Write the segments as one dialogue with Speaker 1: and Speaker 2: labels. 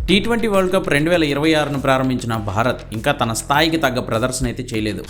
Speaker 1: T20 world cup 2026ను ప్రారంభించిన భారత్ ఇంకా తన స్థాయికి తగ్గ ప్రదర్శన అయితే చేయలేదు.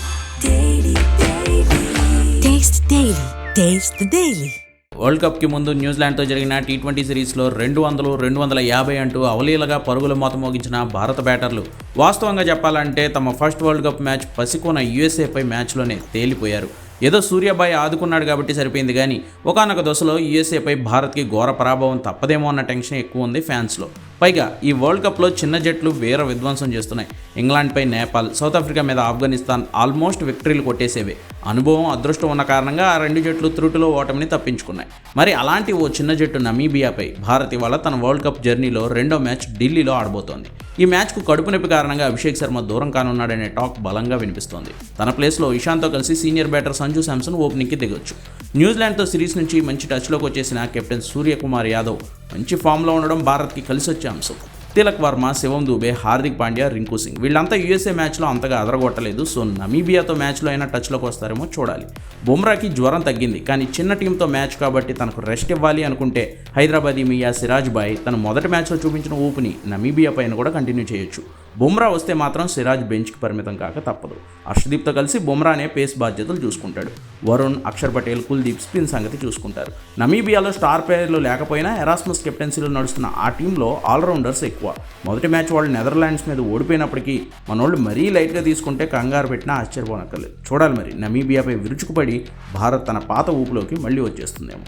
Speaker 1: వరల్డ్ కప్కి ముందు న్యూజిలాండ్తో జరిగిన టీ20 సిరీస్లో 200, 250 అంటూ అవలీలగా పరుగుల మోత మోగించిన భారత బ్యాటర్లు వాస్తవంగా చెప్పాలంటే తమ ఫస్ట్ వరల్డ్ కప్ మ్యాచ్ పసికోన యూఎస్ఏపై మ్యాచ్లోనే తేలిపోయారు. ఏదో సూర్యాబాయి ఆదుకున్నాడు కాబట్టి సరిపోయింది, కానీ ఒకానొక దశలో యూఎస్ఏపై భారత్కి ఘోర పరాభవం తప్పదేమో అన్న టెన్షన్ ఎక్కువ ఉంది ఫ్యాన్స్లో. పైగా ఈ వరల్డ్ కప్లో చిన్న జట్లు వీర విధ్వంసం చేస్తున్నాయి. ఇంగ్లాండ్పై నేపాల్, సౌత్ ఆఫ్రికా మీద ఆఫ్ఘనిస్తాన్ ఆల్మోస్ట్ విక్టరీలు కొట్టేసేవే. అనుభవం, అదృష్టం ఉన్న కారణంగా ఆ రెండు జట్లు త్రుటిలో ఓటమిని తప్పించుకున్నాయి. మరి అలాంటి ఓ చిన్న జట్టు నమీబియాపై భారత్ ఇవాళ తన వరల్డ్ కప్ జర్నీలో రెండో మ్యాచ్ ఢిల్లీలో ఆడబోతోంది. ఈ మ్యాచ్కు కడుపు నొప్పి కారణంగా అభిషేక్ శర్మ దూరం కానున్నాడనే టాక్ బలంగా వినిపిస్తోంది. తన ప్లేస్లో ఇషాంత్తో కలిసి సీనియర్ బ్యాటర్ సంజు శాంసన్ ఓపెనింగ్కి దిగొచ్చు. న్యూజిలాండ్తో సిరీస్ నుంచి మంచి టచ్లోకి వచ్చేసిన కెప్టెన్ సూర్యకుమార్ యాదవ్ మంచి ఫామ్లో ఉండడం భారత్కి కలిసొచ్చే అంశం. తిలక్ వర్మ, శివం దూబే, హార్దిక్ పాండ్యా, రింకు సింగ్ వీళ్ళంతా యూఎస్ఏ మ్యాచ్లో అంతగా అదరగొట్టలేదు. సో నమీబియాతో మ్యాచ్లో అయినా టచ్లోకి వస్తారేమో చూడాలి. బుమ్రాకి జ్వరం తగ్గింది, కానీ చిన్న టీంతో మ్యాచ్ కాబట్టి తనకు రెస్ట్ ఇవ్వాలి అనుకుంటే హైదరాబాదీ మియా సిరాజ్ బాయ్ తన మొదటి మ్యాచ్లో చూపించిన ఊపుని నమీబియా పైన కూడా కంటిన్యూ చేయొచ్చు. బుమ్రా వస్తే మాత్రం సిరాజ్ బెంచ్కి పరిమితం కాక తప్పదు. హర్షదీప్తో కలిసి బుమ్రానే పేస్ బాధ్యతలు చూసుకుంటాడు. వరుణ్, అక్షర్ పటేల్, కుల్దీప్ స్పిన్ సంగతి చూసుకుంటారు. నమీబియాలో స్టార్ ప్లేయర్లు లేకపోయినా ఎరాస్మస్ కెప్టెన్సీలో నడుస్తున్న ఆ టీంలో ఆల్రౌండర్స్ ఎక్కువ. మొదటి మ్యాచ్ వాళ్ళు నెదర్లాండ్స్ మీద ఓడిపోయినప్పటికీ మనోళ్ళు మరీ లైట్గా తీసుకుంటే కంగారు పెట్టినా ఆశ్చర్యపోనక్కర్లేదు. చూడాలి మరి నమీబియాపై విరుచుకుపడి భారత్ తన పాత ఊపులోకి మళ్ళీ వచ్చేస్తుందేమో.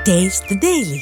Speaker 2: Taste the Daily.